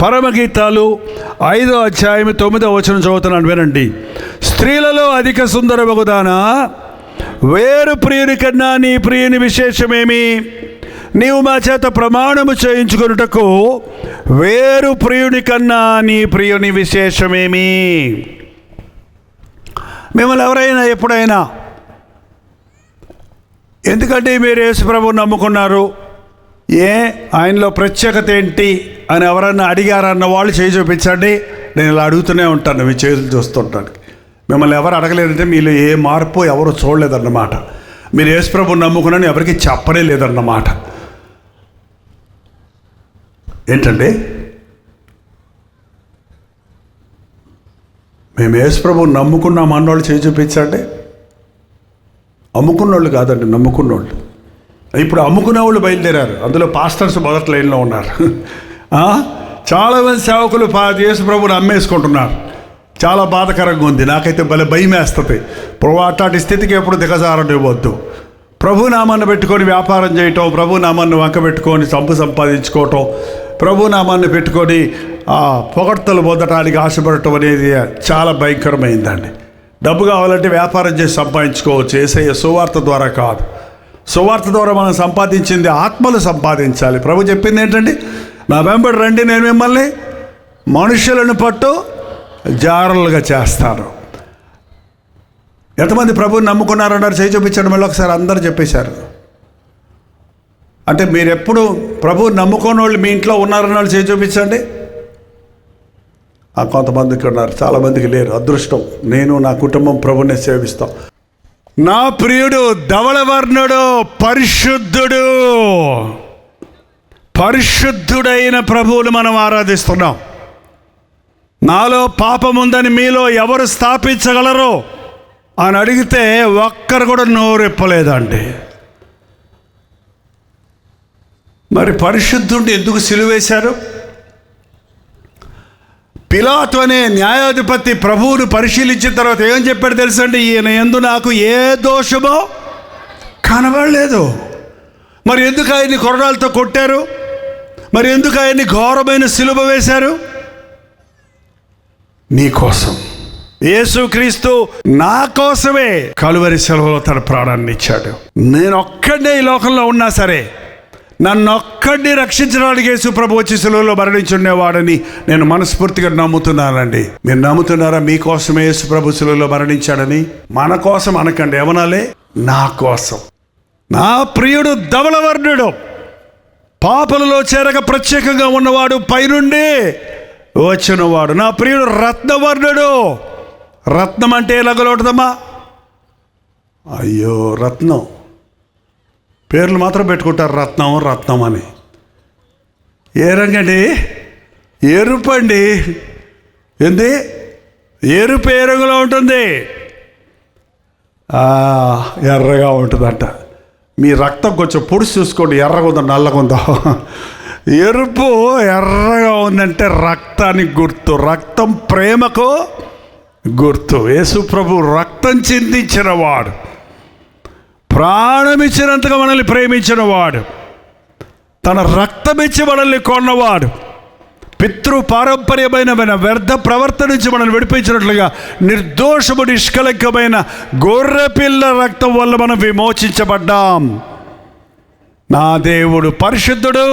పరమగీతాలు 5వ అధ్యాయం 9వ వచనం చదువుతున్నాను, వినండి. స్త్రీలలో అధిక సుందరమగుదానా, వేరు ప్రియుని కన్నా నీ ప్రియుని విశేషమేమి? నీవు మా చేత ప్రమాణము చేయించుకొనుటకు వేరు ప్రియుని కన్నా నీ ప్రియుని విశేషమేమి? మిమ్మల్ని ఎవరైనా ఎప్పుడైనా ఎందుకంటే మీరు యేసు ప్రభువుని నమ్ముకున్నారు, ఆయనలో ప్రత్యేకత ఏంటి అని ఎవరన్నా అడిగారన్న వాళ్ళు చేయి చూపించండి. నేను ఇలా అడుగుతూనే ఉంటాను, మీ చేతులు చూస్తుంటాను. మిమ్మల్ని ఎవరు అడగలేదంటే మీలో ఏ మార్పు ఎవరు చూడలేదన్నమాట. మీరు యేసు ప్రభువుని నమ్ముకున్నాను ఎవరికి చెప్పనే లేదన్నమాట. ఏంటండి? మేము యేసు ప్రభువుని నమ్ముకున్నాం అన్నోళ్ళు చేయి చూపించండి. అమ్ముకున్నోళ్ళు కాదండి, నమ్ముకున్నోళ్ళు. ఇప్పుడు అమ్ముకునే వాళ్ళు బయలుదేరారు, అందులో పాస్టర్స్ మొదటి లైన్లో ఉన్నారు. చాలామంది సేవకులు యేసు ప్రభువుని అమ్మేసుకుంటున్నారు. చాలా బాధకరంగా ఉంది. నాకైతే భలే భయం వేస్తుంది. ప్రభు అట్లాంటి స్థితికి ఎప్పుడు దిగజారనివ్వద్దు. ప్రభునామాన్ని పెట్టుకొని వ్యాపారం చేయటం, ప్రభునామాన్ని వంక పెట్టుకొని సంపాదించుకోవటం, ప్రభునామాన్ని పెట్టుకొని పొగడ్తలు పొందటానికి ఆశపడటం అనేది చాలా భయంకరమైందండి. డబ్బు కావాలంటే వ్యాపారం చేసి సంపాదించుకోవచ్చు, యేసయ్య సువార్త ద్వారా కాదు. సువార్త ద్వారా మనం సంపాదించింది ఆత్మలు సంపాదించాలి. ప్రభు చెప్పింది ఏంటండి? నా వెంబడి రండి, నేను మిమ్మల్ని మనుషులను పట్టు జారులుగా చేస్తాను. ఎంతమంది ప్రభువుని నమ్ముకున్నారన్నారు? చేయి చూపించడం వల్ల ఒకసారి అందరూ చెప్పేశారు. అంటే మీరు ఎప్పుడు ప్రభువుని నమ్ముకున్న వాళ్ళు మీ ఇంట్లో ఉన్నారన్న వాళ్ళు చేయి చూపించండి. కొంతమందికి ఉన్నారు, చాలామందికి లేరు. అదృష్టం. నేను నా కుటుంబం ప్రభువుని సేవిస్తాం. నా ప్రియుడు ధవళవర్ణుడు, పరిశుద్ధుడు, పరిశుద్ధుడైన ప్రభువును మనం ఆరాధిస్తున్నాం. నాలో పాపం ఉందని మీలో ఎవరు స్థాపించగలరు అని అడిగితే ఒక్కరు కూడా నోరెప్పలేదండి. మరి పరిశుద్ధుడిని ఎందుకు సిలువేశారు? పిలాతు అనే న్యాయాధిపతి ప్రభువును పరిశీలించిన తర్వాత ఏం చెప్పాడు తెలుసండి? ఈయన యందు నాకు ఏ దోషమో కనబడలేదు. మరి ఎందుకు ఆయన్ని కొరడాలతో కొట్టారు? మరి ఎందుకు ఆయన్ని ఘోరమైన సిలువ వేశారు? నీ కోసం. యేసుక్రీస్తు నా కోసమే కలువరి సెలవులో తన ప్రాణాన్ని ఇచ్చాడు. నేను ఒక్కడే ఈ లోకంలో ఉన్నా సరే నన్ను ఒక్కడిని రక్షించడానికి యేసు ప్రభు వచ్చి సిలువలో మరణించి ఉండేవాడని నేను మనస్ఫూర్తిగా నమ్ముతున్నానండి. మీరు నమ్ముతున్నారా? మీకోసమే యేసు ప్రభు సిలువలో మరణించాడని. మన కోసం అనకండి, ఏమనాలే? నా కోసం. నా ప్రియుడు ధవళవర్ణుడు, పాపలలో చేరక ప్రత్యేకంగా ఉన్నవాడు, పైనుండి వచ్చినవాడు. నా ప్రియుడు రత్నవర్ణుడు. రత్నం అంటే ఎలాగలుగుతుందమ్మా? అయ్యో, రత్నం పేర్లు మాత్రం పెట్టుకుంటారు, రత్నం రత్నం అని. ఏ రంగండి? ఎరుపు అండి. ఏంది? ఎరుపు ఏ రంగులో ఉంటుంది? ఎర్రగా ఉంటుందంట. మీ రక్తం కొంచెం పొడిచి చూసుకోండి, ఎర్రగా ఉందో నల్లగా ఉందో. ఎరుపు ఎర్రగా ఉందంటే రక్తానికి గుర్తు. రక్తం ప్రేమకు గుర్తు. యేసు ప్రభు రక్తం చిందించిన వాడు, ప్రాణమిచ్చినంతగా మనల్ని ప్రేమించిన వాడు, తన రక్తమిచ్చి మనల్ని కొన్నవాడు, పితృ పారంపర్యమైన వ్యర్థ ప్రవర్తన నుంచి మనల్ని విడిపించినట్లుగా నిర్దోషము నిష్కలంకమైన గొర్రెపిల్ల రక్తం వల్ల మనం విమోచించబడ్డాం. నా దేవుడు పరిశుద్ధుడు,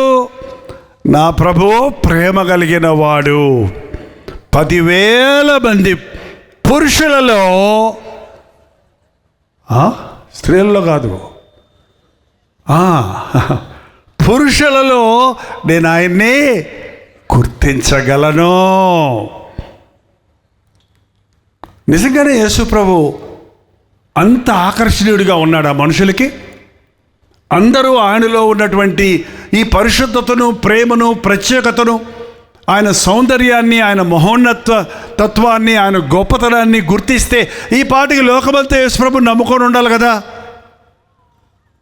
నా ప్రభువు ప్రేమ కలిగిన వాడు. 10,000 మంది పురుషులలో, స్త్రీలలో కాదు, పురుషులలో నేను ఆయన్ని గుర్తించగలను. నిజంగానే యేసు ప్రభు అంత ఆకర్షణీయుడిగా ఉన్నాడు ఆ మనుషులకి. అందరూ ఆయనలో ఉన్నటువంటి ఈ పరిశుద్ధతను, ప్రేమను, ప్రత్యేకతను, ఆయన సౌందర్యాన్ని, ఆయన తత్వాన్ని, ఆయన గొప్పతనాన్ని గుర్తిస్తే ఈ పాటికి లోకమంతా యేసు ప్రభువుని నమ్ముకొని ఉండాలి కదా.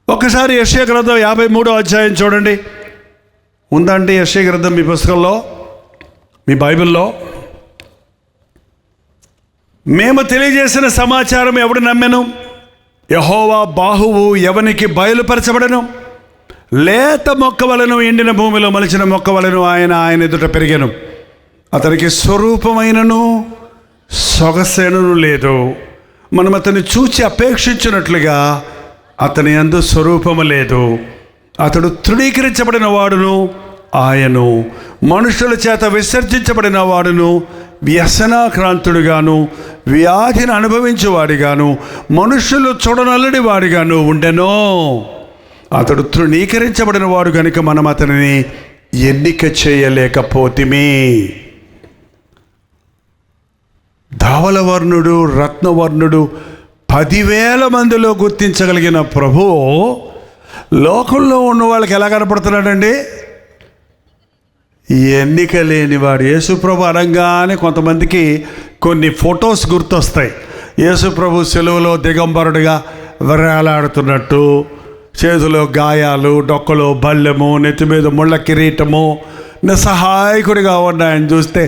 ఒకసారి యెషయా గ్రంథం 53వ అధ్యాయం చూడండి. ఉందండి యెషయా గ్రంథం మీ పుస్తకంలో, మీ బైబిల్లో? మేము తెలియజేసిన సమాచారం ఎవడు నమ్మెను? యెహోవా బాహువు ఎవనికి బయలుపరచబడను? లేత మొక్క వలెను, ఎండిన భూమిలో మలిచిన మొక్క వలెను ఆయన ఎదుట పెరిగెను. అతనికి స్వరూపమైనను సొగసైనను లేదు. మనం అతన్ని చూచి అపేక్షించినట్లుగా అతని యందు స్వరూపము లేదు. అతడు తృణీకరించబడిన వాడును, ఆయను మనుషుల చేత విసర్జించబడిన వాడును, వ్యసనాక్రాంతుడుగాను, వ్యాధిని అనుభవించేవాడిగాను, మనుషులు చూడనల్లడి వాడిగాను ఉండెనో. అతడు తృణీకరించబడిన వాడు కనుక మనం అతనిని ఎన్నిక చేయలేకపోతిమి. ధవలవర్ణుడు, రత్నవర్ణుడు 10,000 మందిలో గుర్తించగలిగిన ప్రభువు లోకంలో ఉన్న వాళ్ళకి ఎలా కనపడుతున్నాడండి? ఎన్నిక లేనివాడు. యేసుప్రభు అనగానే కొంతమందికి కొన్ని ఫొటోస్ గుర్తొస్తాయి. యేసుప్రభు సెలువులో దిగంబరుడిగా వేలాడుతున్నట్టు, చేతిలో గాయాలు, డొక్కలో బల్లెము, నెత్తి మీద ముళ్ళ కిరీటము, నిస్సహాయకుడిగా ఉన్నాయని చూస్తే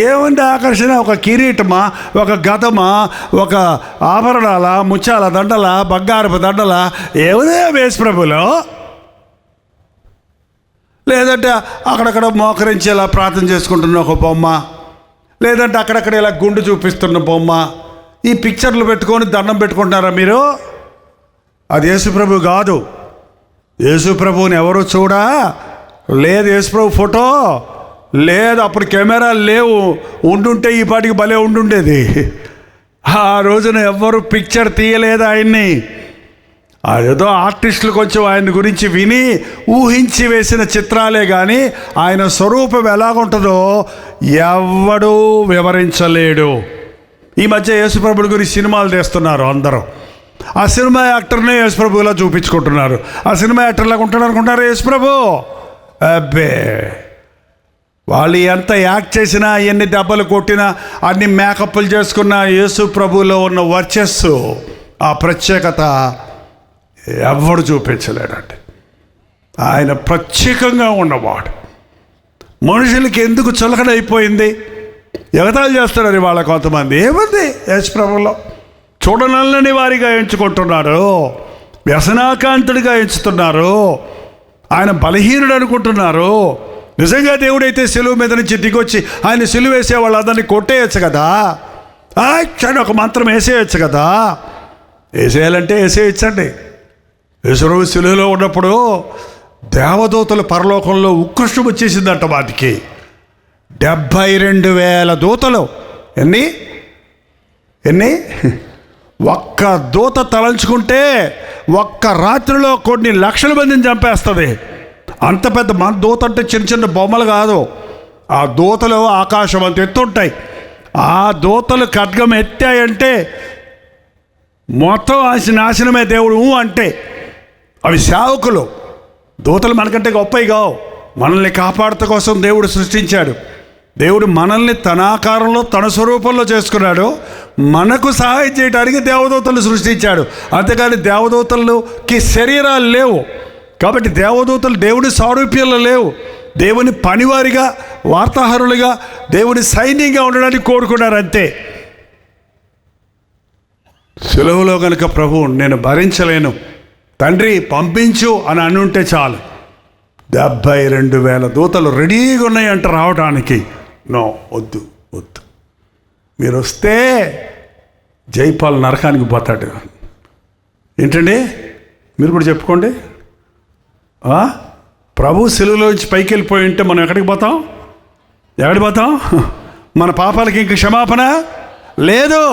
ఏముంది ఆకర్షణ? ఒక కిరీటమా, ఒక గదమా, ఒక ఆభరణాల, ముత్యాల దండల, బంగారపు దండల, ఏముంది యేసుప్రభులో? లేదంటే అక్కడక్కడ మోకరించి ఇలా ప్రార్థన చేసుకుంటున్న ఒక బొమ్మ, లేదంటే అక్కడక్కడ ఇలా గుండు చూపిస్తున్న బొమ్మ. ఈ పిక్చర్లు పెట్టుకొని దండం పెట్టుకుంటున్నారా మీరు? అది యేసుప్రభు కాదు. యేసుప్రభుని ఎవరు చూడా లేదు. యేసుప్రభు ఫోటో లేదు. అప్పుడు కెమెరాలు లేవు. ఉండుంటే ఈ పాటికి భలే ఉండుండేది. ఆ రోజున ఎవ్వరు పిక్చర్ తీయలేదు ఆయన్ని. ఏదో ఆర్టిస్టులు కొంచెం ఆయన గురించి విని ఊహించి వేసిన చిత్రాలే కానీ ఆయన స్వరూపం ఎలాగుంటుందో ఎవడూ వివరించలేడు. ఈ మధ్య యేసుప్రభుడి గురించి సినిమాలు తీస్తున్నారు అందరూ. ఆ సినిమా యాక్టర్నే యేసుప్రభులా చూపించుకుంటున్నారు. ఆ సినిమా యాక్టర్లాగా ఉంటాడు అనుకుంటారు యేసుప్రభు? అబ్బే, వాళ్ళు ఎంత యాక్ట్ చేసినా, ఎన్ని దెబ్బలు కొట్టినా, అన్ని మేకప్లు చేసుకున్న యేసుప్రభులో ఉన్న వర్చస్సు, ఆ ప్రత్యేకత ఎవడు చూపించలేడండి. ఆయన ప్రత్యేకంగా ఉన్నవాడు. మనుషులకి ఎందుకు చులకడైపోయింది? ఎగతాళి చేస్తున్నారు వాళ్ళ కొంతమంది. ఏముంది యేసుప్రభులో? చూడనల్లని వారిగా ఎంచుకుంటున్నారు, వ్యసనాకాంతుడిగా ఎంచుతున్నారు, ఆయన బలహీనుడు అనుకుంటున్నారు. నిజంగా దేవుడైతే సెలువు మీద నుంచి దిగొచ్చి ఆయన సెలువు వేసే వాళ్ళందరినీ కొట్టేయచ్చు కదా, ఒక మంత్రం వేసేయచ్చు కదా. వేసేయాలంటే వేసేయచ్చండి. యేసుప్రభు సెలువులో ఉన్నప్పుడు దేవదూతల పరలోకంలో ఉత్కృష్టం వచ్చేసిందంట. వాటికి 72,000 దూతలు. ఎన్ని ఒక్క దూత తలంచుకుంటే ఒక్క రాత్రిలో కొన్ని లక్షల మందిని చంపేస్తుంది. అంత పెద్ద మన దూత అంటే చిన్న చిన్న బొమ్మలు కాదు. ఆ దూతలు ఆకాశం అంత ఎత్తుంటాయి. ఆ దూతలు ఖడ్గం ఎత్తాయంటే మొత్తం నాశనమే. దేవుడు అంటే అవి సేవకులు. దూతలు మనకంటే గొప్పవి కావు. మనల్ని కాపాడట కోసం దేవుడు సృష్టించాడు. దేవుడు మనల్ని తన ఆకారంలో, తన స్వరూపంలో చేసుకున్నాడు. మనకు సహాయం చేయడానికి దేవదూతలు సృష్టించాడు. అంతేకాని దేవదూతలకి శరీరాలు లేవు. కాబట్టి దేవదూతలు దేవుని సారూప్యంలో లేవు. దేవుని పనివారిగా, వార్తాహరులుగా, దేవుని సైన్యంగా ఉండడానికి కోరుకున్నారు అంతే. సులువులో కనుక ప్రభువు నేను భరించలేను, తండ్రి పంపించు అని అనుంటే చాలు. 72,000 దూతలు రెడీగా ఉన్నాయంట రావడానికి. నో, వద్దు. మీరు వస్తే జైపాల్ నరకానికి పోతాడు. ఏంటండి మీరు కూడా చెప్పుకోండి. ప్రభు సెలువులోంచి పైకి వెళ్ళిపోయి ఉంటే మనం ఎక్కడికి పోతాం? మన పాపాలకి ఇంక క్షమాపణ లేదు.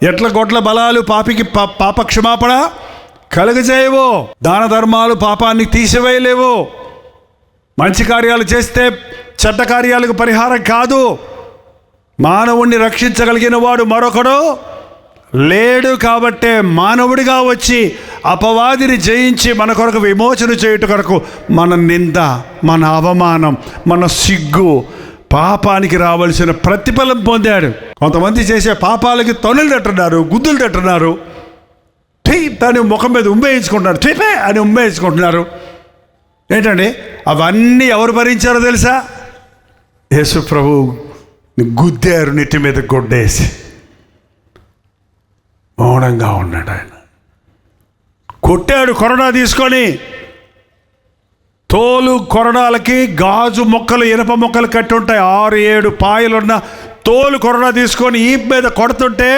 ఎట్ల గొడ్ల బలాలు పాపికి పాప క్షమాపణ కలుగజేయవు. దాన ధర్మాలు పాపాన్ని తీసివేయలేవు. మంచి కార్యాలు చేస్తే చెడ్డ కార్యాలకు పరిహారం కాదు. మానవుణ్ణి రక్షించగలిగిన వాడు మరొకడు లేడు. కాబట్టే మానవుడిగా వచ్చి అపవాదిని జయించి మన కొరకు విమోచన చేయుట కొరకు మన నింద, మన అవమానం, మన సిగ్గు, పాపానికి రావాల్సిన ప్రతిఫలం పొందాడు. కొంతమంది చేసే పాపాలకి తొనలు తట్టున్నారు, గుద్దులు తట్టున్నారు, దాని ముఖం మీద ఉమ్మేయించుకుంటున్నారు, టీపే అని ఉమ్మేయించుకుంటున్నారు. ఏంటండి అవన్నీ ఎవరు భరించారో తెలుసా? యేసు ప్రభు గుద్దారు, నెత్తి మీద గొడ్డేసి. మౌనంగా ఉన్నాడు ఆయన. కొట్టాడు కొరడా తీసుకొని, తోలు కొరడాలకి గాజు మొక్కలు, ఇనప మొక్కలు కట్టి ఉంటాయి. 6-7 పాయలున్న తోలు కొరడా తీసుకొని ఈ మీద కొడుతుంటే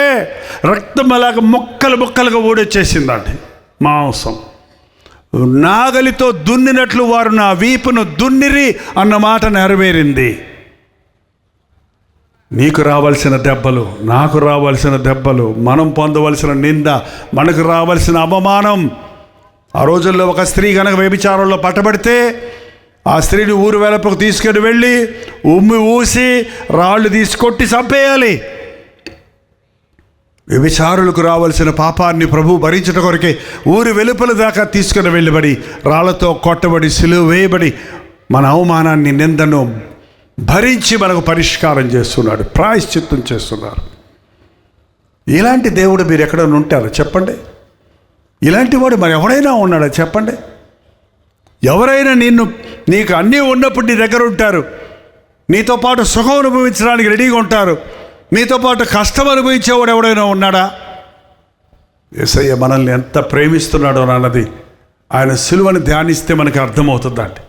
రక్తం అలాగ ముక్కలు ముక్కలుగా ఊడొచ్చేసిందండి. మాంసం. నాగలితో దున్నినట్లు వారు నా వీపును దున్నిరి అన్న మాట నెరవేరింది. నీకు రావాల్సిన దెబ్బలు, నాకు రావాల్సిన దెబ్బలు, మనం పొందవలసిన నింద, మనకు రావాల్సిన అవమానం. ఆ రోజుల్లో ఒక స్త్రీ కనుక వ్యభిచారంలో పట్టబడితే ఆ స్త్రీని ఊరు వెలుపకు తీసుకొని వెళ్ళి ఉమ్మి ఊసి రాళ్ళు తీసుకొట్టి చంపేయాలి. వ్యభిచారులకు రావాల్సిన పాపాన్ని ప్రభు భరించడం కొరకే ఊరి వెలుపల దాకా తీసుకుని వెళ్ళబడి రాళ్లతో కొట్టబడి సిలువ వేయబడి మన అవమానాన్ని, నిందను భరించి మనకు పరిష్కారం చేస్తున్నాడు, ప్రాయశ్చిత్తం చేస్తున్నారు. ఇలాంటి దేవుడు మీరు ఎక్కడైనా ఉంటారో చెప్పండి? ఇలాంటి వాడు మరి ఎవరైనా ఉన్నాడా చెప్పండి? ఎవరైనా నీకు అన్నీ ఉన్నప్పుడు నీ దగ్గర ఉంటారు, నీతో పాటు సుఖం అనుభవించడానికి రెడీగా ఉంటారు, నీతో పాటు కష్టం అనుభవించేవాడు ఎవడైనా ఉన్నాడా? యేసయ్య మనల్ని ఎంత ప్రేమిస్తున్నాడో అన్నది ఆయన సిలువను ధ్యానిస్తే మనకు అర్థమవుతుందండి.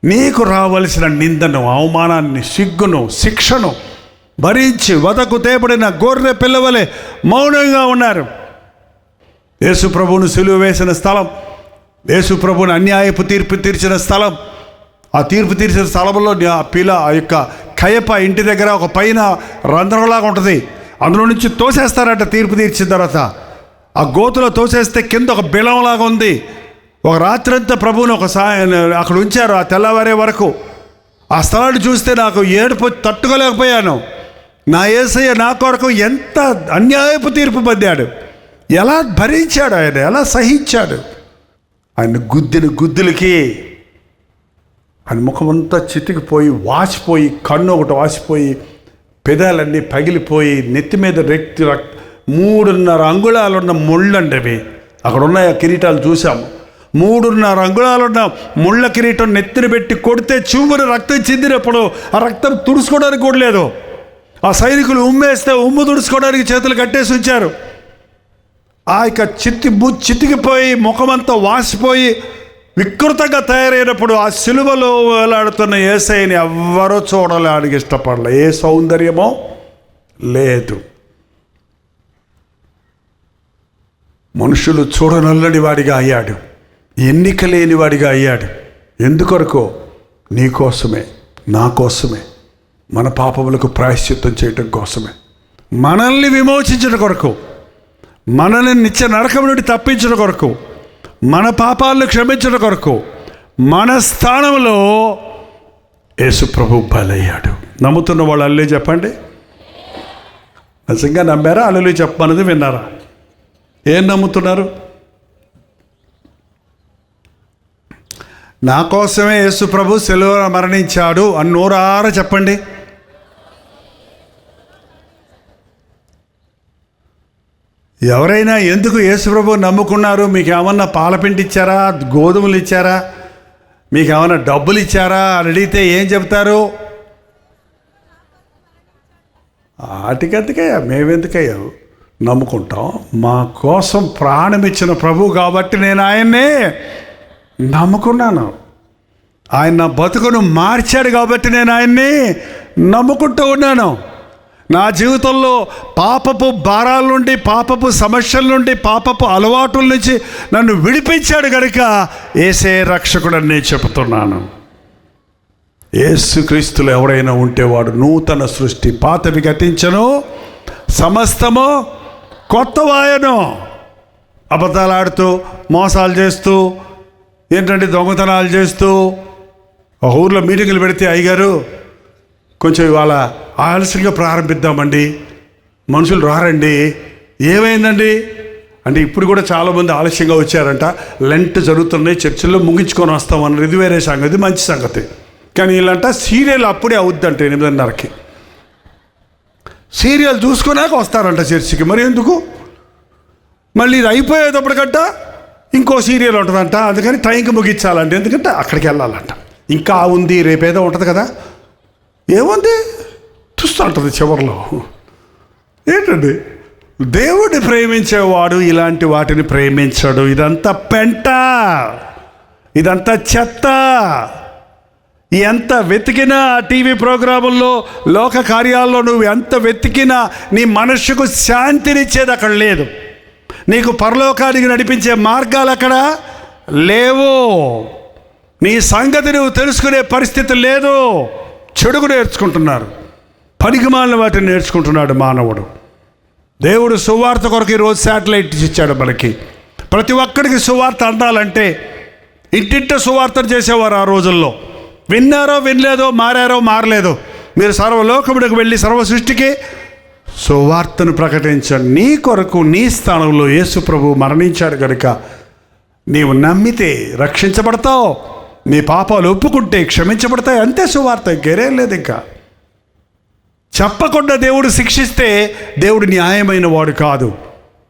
నీకు రావలసిన నిందను, అవమానాన్ని, సిగ్గును, శిక్షను భరించి వదకు తేబడిన గొర్రె పిల్లవలే మౌనంగా ఉన్నారు. యేసు ప్రభువును సిలువ వేసిన స్థలం, యేసు ప్రభువును అన్యాయపు తీర్పు తీర్చిన స్థలం, ఆ తీర్పు తీర్చిన స్థలంలో ఆ యొక్క కయప ఇంటి దగ్గర ఒక పైన రంధ్రంలాగా ఉంటుంది. అందులో నుంచి తోసేస్తారట తీర్పు తీర్చిన తర్వాత. ఆ గోతులో తోసేస్తే కింద ఒక బిలంలాగా ఉంది. ఒక రాత్రంతా ప్రభువుని అక్కడ ఉంచారు ఆ తెల్లవారే వరకు. ఆ స్థలాన్ని చూస్తే నాకు ఏడుపు తట్టుకోలేకపోయాను. నా యేసయ్య నా కొరకు ఎంత అన్యాయపు తీర్పు పొందాడు, ఎలా భరించాడు, ఆయన ఎలా సహించాడు. ఆయన గుద్దులకి ఆయన ముఖమంతా చితికిపోయి వాసిపోయి, కన్ను ఒకటి వాసిపోయి, పెదాలన్నీ పగిలిపోయి, నెత్తి మీద 3.5 అంగుళాలున్న ముళ్ళండి అవి. అక్కడ ఉన్న కిరీటాలు చూసాము. 3.5 అంగుళాలున్న ముళ్ళ కిరీటం నెత్తిని పెట్టి కొడితే చూపుని రక్తం చెందినప్పుడు ఆ రక్తం తుడుచుకోవడానికి కూడా లేదు. ఆ సైనికులు ఉమ్మేస్తే ఉమ్ము తుడుచుకోవడానికి చేతులు కట్టేసి ఉంచారు. ఆ యొక్క చితికిపోయి ముఖమంతా వాసిపోయి వికృతంగా తయారైనప్పుడు ఆ సిలువలో వేలాడుతున్న యేసయ్యని ఎవ్వరూ చూడడానికి ఇష్టపడలే. ఏ సౌందర్యమో లేదు. మనుషులు చూడనల్లని వాడిగా అయ్యాడు, ఎన్నిక లేని వాడిగా అయ్యాడు. ఎందుకొరకో? నీ కోసమే, నా కోసమే, మన పాపములకు ప్రాయశ్చిత్తం చేయటం కోసమే, మనల్ని విమోచించడం కొరకు, మనల్ని నిత్య నరకం నుండి తప్పించడం కొరకు, మన పాపాలను క్షమించడం కొరకు మన స్థానంలో యేసు ప్రభు బలయ్యాడు. నమ్ముతున్న వాళ్ళు అల్లే చెప్పండి. నిజంగా నమ్మారా? అల్లెలు చెప్పమన్నది విన్నారా? ఏం నమ్ముతున్నారు? నా కోసమే యేసు ప్రభు సిలువలో మరణించాడు అని నోరారా చెప్పండి. ఎవరైనా ఎందుకు యేసు ప్రభు నమ్ముకున్నారు, మీకు ఏమన్నా పాలపిండి ఇచ్చారా, గోధుమలు ఇచ్చారా, మీకు ఏమన్నా డబ్బులు ఇచ్చారా అని అడిగితే ఏం చెప్తారు? వాటికెందుకయ్యా, మేమెందుకయ్యా నమ్ముకుంటాం? మా కోసం ప్రాణం ఇచ్చిన ప్రభు కాబట్టి నేను ఆయన్నే నమ్ముకున్నాను. ఆయన నా బతుకును మార్చాడు కాబట్టి నేను ఆయన్ని నమ్ముకుంటూ ఉన్నాను. నా జీవితంలో పాపపు భారాల నుండి, పాపపు సమస్యల నుండి, పాపపు అలవాటుల నుంచి నన్ను విడిపించాడు కనుక యేసే రక్షకుడని నేను చెబుతున్నాను. యేసుక్రీస్తులో ఎవరైనా ఉంటే వాడు నూతన సృష్టి, పాతవి గతించను, సమస్తము కొత్తవాయను. అబద్ధాలు ఆడుతూ, మోసాలు చేస్తూ, ఏంటంటే దొంగతనాలు చేస్తూ, ఒక ఊర్లో మీటింగులు పెడితే అయ్యగారు కొంచెం ఇవాళ ఆలస్యంగా ప్రారంభిద్దామండి, మనుషులు రారండి. ఏమైందండి అంటే ఇప్పుడు కూడా చాలామంది ఆలస్యంగా వచ్చారంట, లెంట్ జరుగుతున్నాయి, చర్చిల్లో ముగించుకొని వస్తామన్నారు. ఇది వేరే సంగతి, మంచి సంగతి. కానీ వీళ్ళంట సీరియల్ అప్పుడే అవుద్దంట 8:30కి. సీరియల్ చూసుకున్నాక వస్తారంట చర్చికి. మరి ఎందుకు? మళ్ళీ ఇది అయిపోయేటప్పటికంట ఇంకో సీరియల్ ఉంటుందంట, అందుకని టైంకి ముగించాలంట. ఎందుకంటే అక్కడికి వెళ్ళాలంట. ఇంకా ఉంది, రేపేదో ఉంటుంది కదా, ఏముంది చూస్తూ ఉంటుంది చివరిలో. ఏంటండి? దేవుడిని ప్రేమించేవాడు ఇలాంటి వాటిని ప్రేమించాడు. ఇదంతా పెంట, ఇదంతా చెత్త. ఎంత వెతికినా టీవీ ప్రోగ్రాముల్లో, లోక కార్యాల్లో నువ్వు ఎంత వెతికినా నీ మనస్సుకు శాంతినిచ్చేది అక్కడ లేదు. నీకు పరలోకానికి నడిపించే మార్గాలు అక్కడ లేవు. నీ సంగతి నువ్వు తెలుసుకునే పరిస్థితి లేదు. చెడుగు నేర్చుకుంటున్నారు, పనికిమాలిన వాటిని నేర్చుకుంటున్నాడు మానవుడు. దేవుడు సువార్త కొరకు ఈరోజు శాటిలైట్ ఇచ్చాడు మనకి. ప్రతి ఒక్కడికి సువార్త అందాలంటే ఇంటింట సువార్తను చేసేవారు ఆ రోజుల్లో. విన్నారో వినలేదో, మారారో మారలేదో, మీరు సర్వలోకముడికి వెళ్ళి సర్వ సృష్టికి సువార్తను ప్రకటించండి. నీ కొరకు నీ స్థానంలో యేసు ప్రభు మరణించాడు కనుక నీవు నమ్మితే రక్షించబడతావు. నీ పాపాలు ఒప్పుకుంటే క్షమించబడతాయి. అంతే సువార్త, ఇంకేరేం లేదు. ఇంకా చెప్పకుండా దేవుడు శిక్షిస్తే దేవుడు న్యాయమైన వాడు కాదు.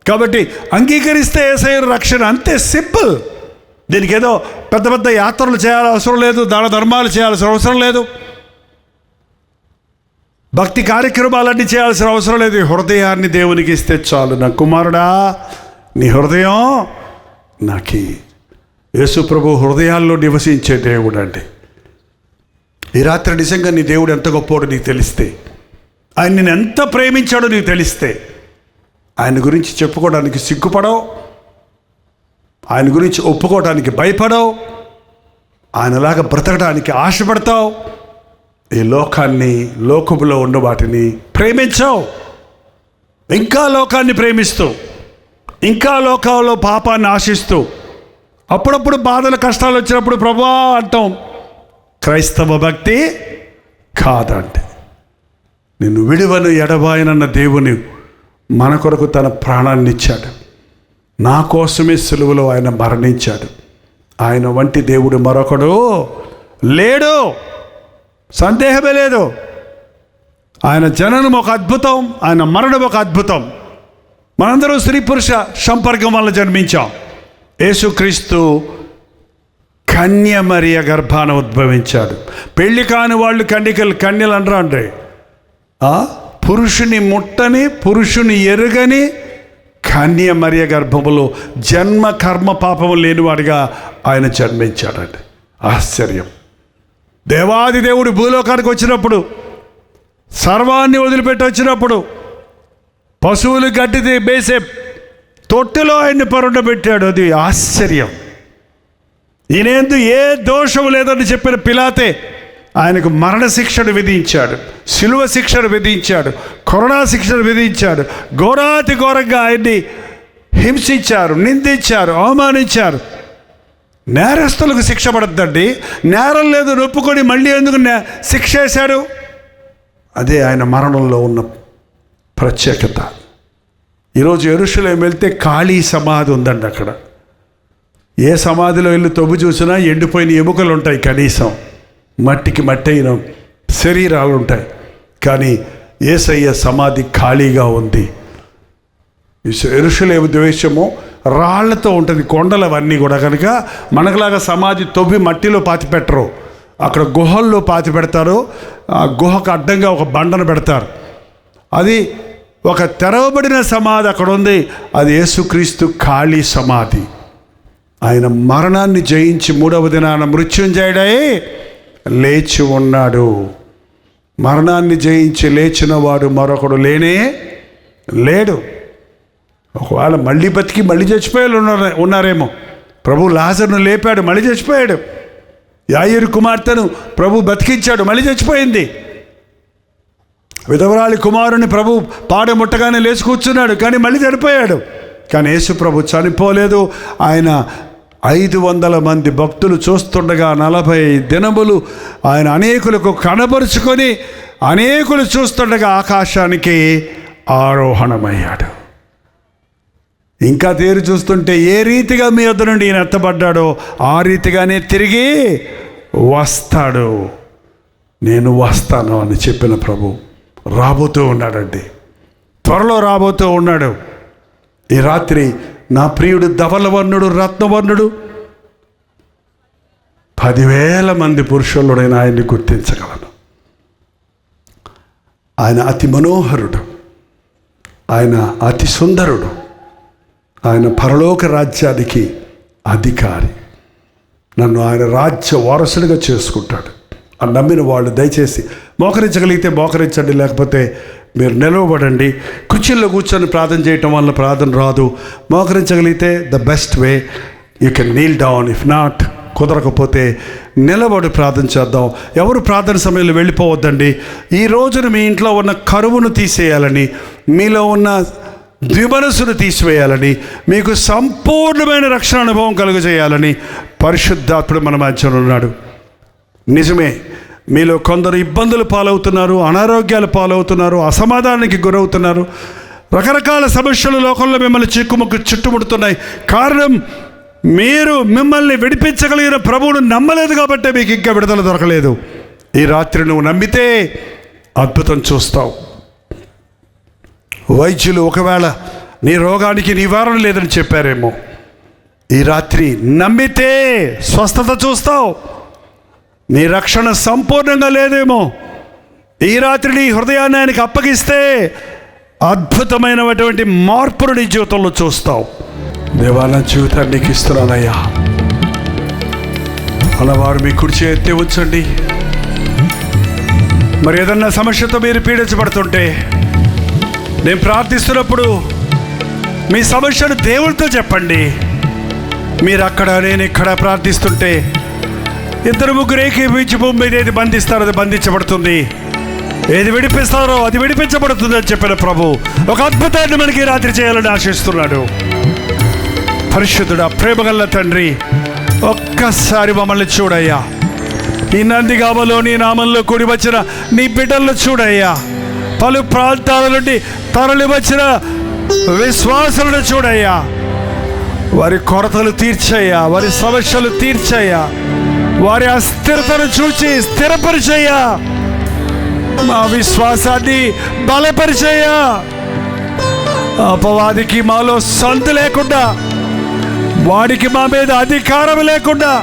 కాబట్టి అంగీకరిస్తే యేసయ్య రక్షణ, అంతే సింపుల్. దీనికి ఏదో పెద్ద పెద్ద యాత్రలు చేయాల్సిన అవసరం లేదు, దాన ధర్మాలు చేయాల్సిన అవసరం లేదు, భక్తి కార్యక్రమాలన్నీ చేయాల్సిన అవసరం లేదు. హృదయాన్ని దేవునికి ఇస్తే చాలు. నా కుమారుడా, నీ హృదయం నాకు. యేసు ప్రభు హృదయాల్లో నివసించే దేవుడు అండి. ఈ రాత్రి నిజంగా నీ దేవుడు ఎంత గొప్పవాడు నీకు తెలిస్తే, ఆయన నేను ఎంత ప్రేమించాడో నీకు తెలిస్తే, ఆయన గురించి చెప్పుకోవడానికి సిగ్గుపడవు, ఆయన గురించి ఒప్పుకోవడానికి భయపడవు, ఆయనలాగా బ్రతకడానికి ఆశపడతావు. ఈ లోకాన్ని, లోకములో ఉన్న వాటిని ప్రేమించావు. ఇంకా లోకాన్ని ప్రేమిస్తూ, ఇంకా లోకంలో పాపాన్ని ఆశిస్తూ, అప్పుడప్పుడు బాధలు కష్టాలు వచ్చినప్పుడు ప్రభువా అంటాం. క్రైస్తవ భక్తి కాదంటే. నిన్ను విడువను ఎడబాయనన్న దేవుని మన కొరకు తన ప్రాణాన్ని ఇచ్చాడు. నా కోసమే సులువులో ఆయన మరణించాడు. ఆయన వంటి దేవుడు మరొకడు లేడు, సందేహమే లేదు. ఆయన జననం ఒక అద్భుతం, ఆయన మరణం ఒక అద్భుతం. మనందరూ స్త్రీ పురుష సంపర్కం వల్ల జన్మించాం. యేసుక్రీస్తు కన్య మరియ గర్భాన ఉద్భవించాడు. పెళ్లి కాని వాళ్ళు కన్యలు అనరా అండి. పురుషుని ముట్టని, పురుషుని ఎరుగని కన్య మరియ గర్భములో జన్మ కర్మ పాపము లేనివాడిగా ఆయన జన్మించాడండి. ఆశ్చర్యం. దేవాది దేవుడు భూలోకానికి వచ్చినప్పుడు, సర్వాన్ని వదిలిపెట్టి వచ్చినప్పుడు, పశువులు గడ్డి వేసే తొట్టెలో ఆయన్ని పరుండబెట్టాడు. అది ఆశ్చర్యం. ఈయనందు ఏ దోషం లేదని చెప్పిన పిలాతే ఆయనకు మరణశిక్షను విధించాడు, శిలువ శిక్షను విధించాడు, కరోనా శిక్షను విధించాడు. ఘోరాతి ఘోరంగా ఆయన్ని హింసించారు, నిందించారు, అవమానించారు. నేరస్తులకు శిక్ష పడద్దండి. నేరం లేదు ఒప్పుకొని మళ్ళీ ఎందుకు శిక్ష వేశాడు? అదే ఆయన మరణంలో ఉన్న ప్రత్యేకత. ఈరోజు యెరూషలేము వెళ్తే ఖాళీ సమాధి ఉందండి. అక్కడ ఏ సమాధిలో వెళ్ళి తవ్వు చూసినా ఎండిపోయిన ఎముకలు ఉంటాయి, కనీసం మట్టికి మట్టి అయిన శరీరాలు ఉంటాయి. కానీ యేసయ్య సమాధి ఖాళీగా ఉంది. యెరూషలేము దేశము రాళ్లతో ఉంటుంది, కొండలు అవన్నీ కూడా. కనుక మనకులాగా సమాధి తవ్వి మట్టిలో పాతి పెట్టరు, అక్కడ గుహల్లో పాతి పెడతారు. ఆ గుహకు అడ్డంగా ఒక బండను పెడతారు. అది ఒక తెరవబడిన సమాధి అక్కడ ఉంది. అది యేసుక్రీస్తు ఖాళీ సమాధి. ఆయన మరణాన్ని జయించి మూడవ దినాన మృత్యుంజయుడై లేచి ఉన్నాడు. మరణాన్ని జయించి లేచిన వాడు మరొకడు లేనే లేడు. ఒకవేళ మళ్ళీ బతికి మళ్ళీ చచ్చిపోయారు ఉన్నారేమో. ప్రభు లాజరును లేపాడు, మళ్ళీ చచ్చిపోయాడు. యాయిరు కుమార్తెను ప్రభు బతికించాడు, మళ్ళీ చచ్చిపోయింది. విధవరాలి కుమారుని ప్రభు పాడ ముట్టగానే లేచి కూర్చున్నాడు, కానీ మళ్ళీ చనిపోయాడు. కానీ యేసు ప్రభు చనిపోలేదు. ఆయన 500 మంది భక్తులు చూస్తుండగా 40 దినములు ఆయన అనేకులకు కనబరుచుకొని, అనేకులు చూస్తుండగా ఆకాశానికి ఆరోహణమయ్యాడు. ఇంకా తేరు చూస్తుంటే ఏ రీతిగా మీ వద్ద నుండి ఈయన ఎత్తబడ్డాడో ఆ రీతిగానే తిరిగి వస్తాడు. నేను వస్తాను అని చెప్పిన ప్రభు రాబోతూ ఉన్నాడండి. త్వరలో రాబోతూ ఉన్నాడు. ఈ రాత్రి నా ప్రియుడు ధవలవర్ణుడు, రత్నవర్ణుడు, 10,000 మంది పురుషులుడైన ఆయన్ని గుర్తించగలను. ఆయన అతి మనోహరుడు, ఆయన అతి సుందరుడు, ఆయన పరలోక రాజ్యానికి అధికారి. నన్ను ఆయన రాజ్య వారసుడిగా చేసుకుంటాడు అని నమ్మిన వాళ్ళు దయచేసి మోకరించగలిగితే మోకరించండి, లేకపోతే మీరు నిలవబడండి. కుర్చీల్లో కూర్చొని ప్రార్థన చేయటం వల్ల ప్రార్థన రాదు. మోకరించగలిగితే the best way, you can kneel down. If not, కుదరకపోతే నిలబడి ప్రార్థన చేద్దాం. ఎవరు ప్రార్థన సమయంలో వెళ్ళిపోవద్దండి. ఈ రోజున మీ ఇంట్లో ఉన్న కరువును తీసేయాలని, మీలో ఉన్న ద్విమనస్సును తీసివేయాలని, మీకు సంపూర్ణమైన రక్షణ అనుభవం కలుగజేయాలని పరిశుద్ధాత్ముడు మన మధ్యలో ఉన్నాడు. నిజమే, మీలో కొందరు ఇబ్బందులు పాలవుతున్నారు, అనారోగ్యాలు పాలవుతున్నారు, అసమాధానానికి గురవుతున్నారు, రకరకాల సమస్యలు లోకంలో మిమ్మల్ని చుట్టుముడుతున్నాయి. కారణం మీరు మిమ్మల్ని విడిపించగలిగిన ప్రభువును నమ్మలేదు కాబట్టి మీకు ఇంకా విడుదల దొరకలేదు. ఈ రాత్రి నువ్వు నమ్మితే అద్భుతం చూస్తావు. వైద్యులు ఒకవేళ నీ రోగానికి నివారణ లేదని చెప్పారేమో, ఈ రాత్రి నమ్మితే స్వస్థత చూస్తావు. నీ రక్షణ సంపూర్ణంగా లేదేమో, ఈ రాత్రి నీ హృదయాన్ని ఆయనకి అప్పగిస్తే అద్భుతమైనటువంటి మార్పును నీ జీవితంలో చూస్తావు. దేవా, నా జీవితాన్ని నీకు ఇస్తున్నానయ్యా. అలా వారు మీ కుర్చీ ఎత్తి ఉంచండి. మరి ఏదన్నా సమస్యతో మీరు పీడించబడుతుంటే, నేను ప్రార్థిస్తున్నప్పుడు మీ సమస్యను దేవుడితో చెప్పండి. మీరు అక్కడ, నేను ఇక్కడ ప్రార్థిస్తుంటే ఇద్దరు ముగ్గురు ఏకీభవించి భూమి మీద ఏది బంధిస్తారో అది బంధించబడుతుంది, ఏది విడిపిస్తారో అది విడిపించబడుతుంది అని చెప్పిన ప్రభు ఒక అద్భుతాన్ని మనకి రాత్రి చేయాలని ఆశిస్తున్నాడు. పరిశుద్ధుడా, ప్రేమగల్ల తండ్రి, ఒక్కసారి మమ్మల్ని చూడయ్యా. ఈ నందిగామలో నీ నామంలో కూడి వచ్చిన నీ బిడ్డలను చూడయ్యా. పలు ప్రాంతాల నుండి తరలి వచ్చిన విశ్వాసులను చూడయ్యా. వారి కొరతలు తీర్చయ్యా, వారి సమస్యలు తీర్చయ్యా, వారి అస్థిరతను చూచి స్థిరపరిచయ్యా, మా విశ్వాసాన్ని బలపరిచయ్యా. అపవాదికి మాలో సంతు లేకుండా, వాడికి మా మీద అధికారం లేకుండా,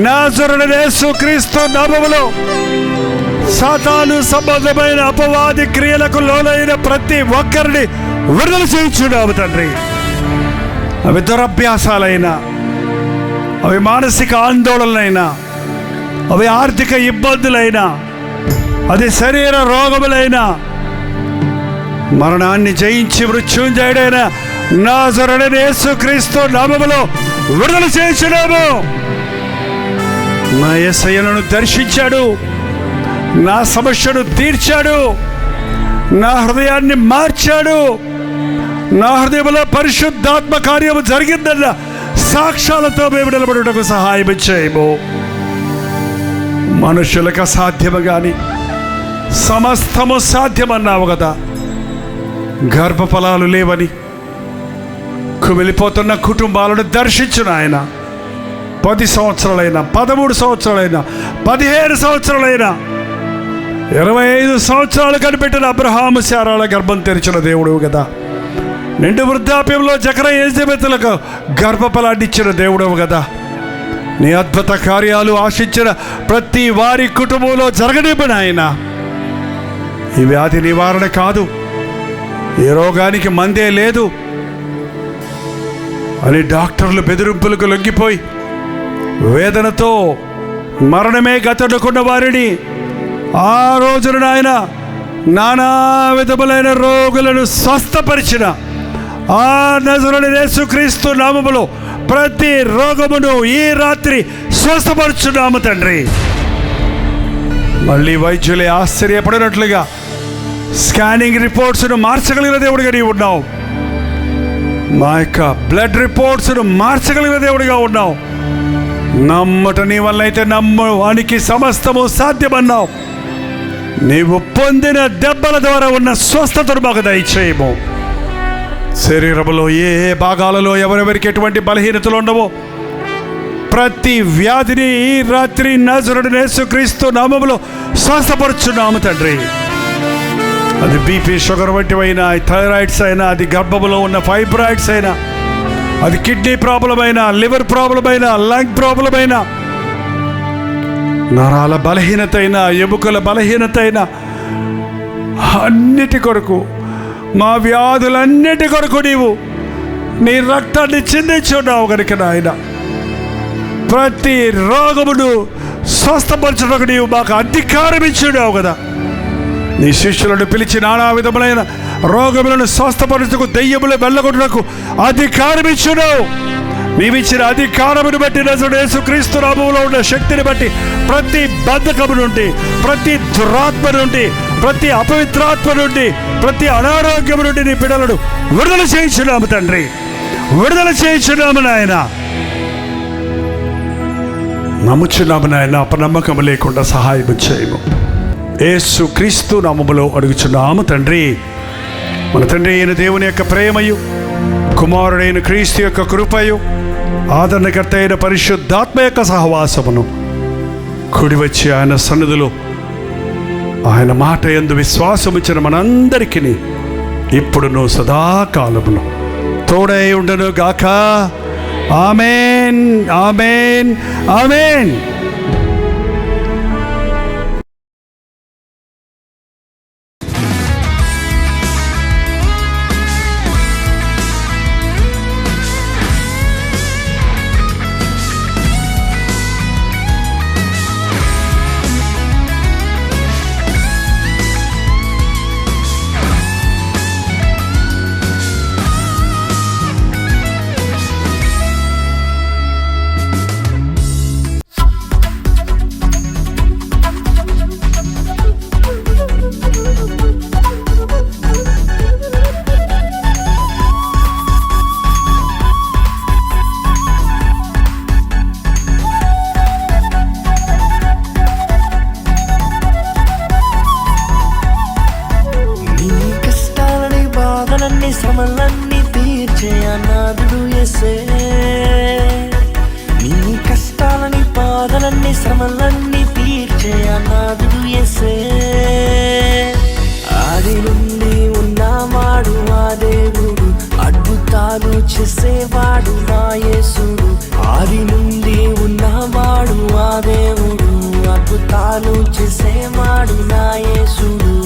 నాజరేయుడైన యేసుక్రీస్తు నామములో సాతాను సంబంధమైన అపవాది క్రియలకు లోనైన ప్రతి ఒక్కరిని విడుదల చేయించున్నాము తండ్రి. అవి దురభ్యాసాలైనా, అవి మానసిక ఆందోళనలైనా, అవి ఆర్థిక ఇబ్బందులైనా, అది శరీర రోగములైనా, మరణాన్ని జయించి మృత్యుంజయుడైన నాజరేయుడైన యేసుక్రీస్తు నామములో విడుదల చేయించున్నాము. నా యేసయ్యను దర్శించాడు, నా సమస్యను తీర్చాడు, నా హృదయాన్ని మార్చాడు, నా హృదయంలో పరిశుద్ధాత్మ కార్యము జరిగిందన్న సాక్ష్యాలతో మేము నిలబడుటకు సహాయం చేయము. మనుషులకు అసాధ్యము కానీ సమస్తము సాధ్యమన్నావు కదా. గర్భఫలాలు లేవని కుమిలిపోతున్న కుటుంబాలను దర్శించును ఆయన. 10 సంవత్సరాలైనా, 13 సంవత్సరాలైనా, 15 సంవత్సరాలైనా, 25 సంవత్సరాలు కనిపెట్టిన అబ్రహాము శారాల గర్భం తెరిచిన దేవుడు కదా. నిండు వృద్ధాప్యంలో జకరయ్య ఎలిజబెతులకు గర్భఫలాన్ని ఇచ్చిన దేవుడవు కదా. నీ అద్భుత కార్యాలు ఆశించిన ప్రతి వారి కుటుంబంలో జరగనివ్వను ఆయన. ఈ వ్యాధి నివారణ కాదు, ఏ రోగానికి మందే లేదు అని డాక్టర్లు బెదిరింపులకు లొంగిపోయి వేదనతో మరణమే గతనుకున్న వారిని ఆ రోజున ఆయన నానా విధములైన రోగులను స్వస్థపరిచిన ఆ నజరేయుడైన యేసుక్రీస్తు నామములో ప్రతి రోగమును ఈ రాత్రి స్వస్థపరుచున్నాము తండ్రి. మళ్ళీ వైద్యులే ఆశ్చర్యపడినట్లుగా స్కానింగ్ రిపోర్ట్స్ను మార్చగలిగిన దేవుడిగా నీవు ఉన్నావు. మా యొక్క బ్లడ్ రిపోర్ట్స్ను మార్చగలిగిన దేవుడిగా ఉన్నావు. నమ్మట నీ వల్ల అయితే నమ్మవానికి సమస్తము సాధ్యమన్నావు. నీవు పొందిన దెబ్బల ద్వారా ఉన్న స్వస్థతను మాకు దయచేయము. శరీరంలో ఏ భాగాలలో ఎవరెవరికి ఎటువంటి బలహీనతలు ఉండవో ప్రతి వ్యాధిని ఈ రాత్రి నజరేయుడైన యేసుక్రీస్తు నామములో స్వస్థపరుచున్నాము తండ్రి. అది బీపీ, షుగర్ వంటివైనా, థైరాయిడ్స్ అయినా, అది గర్భంలో ఉన్న ఫైబ్రాయిడ్స్ అయినా, అది కిడ్నీ ప్రాబ్లం అయినా, లివర్ ప్రాబ్లం అయినా, లంగ్ ప్రాబ్లం అయినా, నరాల బలహీనత అయినా, ఎముకల బలహీనత అయినా, అన్నిటి కొరకు, మా వ్యాధులన్నిటి కొరకు నీవు నీ రక్తాన్ని చిందించున్నావు కనుక నాయన ప్రతి రోగమును స్వస్థపరచడానికి నీవు మాకు అధికారం ఇచ్చున్నావు కదా. నీ శిష్యులను పిలిచి నానా విధములైన రోగములను స్వస్థపరచుకు, దెయ్యములు వెళ్ళగొట్టుటకు అధికారం ఇచ్చున్నావు. నీవిచ్చిన అధికారమును బట్టి, నజరేయుడైన యేసుక్రీస్తు నామములో ఉన్న శక్తిని బట్టి ప్రతి బంధకము నుండి, ప్రతి దురాత్మ నుండి, ప్రతి అపవిత్రాత్మ నుండి, ప్రతి అనారోగ్యము నుండి నీ బిడ్డలను విడుదల చేయించున్నాము తండ్రి, విడుదల చేయించున్నాము నాయన. నమ్ముచున్నాము నాయన, అపనమ్మకం లేకుండా సహాయం చేయము. యేసుక్రీస్తు నామములో అడుగుచున్నాము తండ్రి. మన తండ్రి అయిన దేవుని యొక్క ప్రేమయు, కుమారుడైన క్రీస్తు యొక్క కృపయు, ఆదరణకర్త అయిన పరిశుద్ధాత్మ యొక్క సహవాసమును కూడి వచ్చి ఆయన సన్నిధిలో ఆయన మాట యందు విశ్వాసముంచిన మనందరికీ ఇప్పుడును సదాకాలమును తోడై ఉండను గాక. ఆమేన్, ఆమేన్, ఆమేన్. శ్రమలన్నీ తీర్చే అనాథుడు యేసే. నీ కష్టాలని బాధలన్నీ శ్రమలన్నీ తీర్చే అనాథుడు యేసే. ఆది నుండి ఉన్నవాడు ఆ దేవుడు, అద్భుతాలు చేసేవాడు నా యేసుడు. ఆది నుండి ఉన్నవాడు ఆ దేవుడు, అద్భుతాలు చేసేవాడు నా యేసుడు.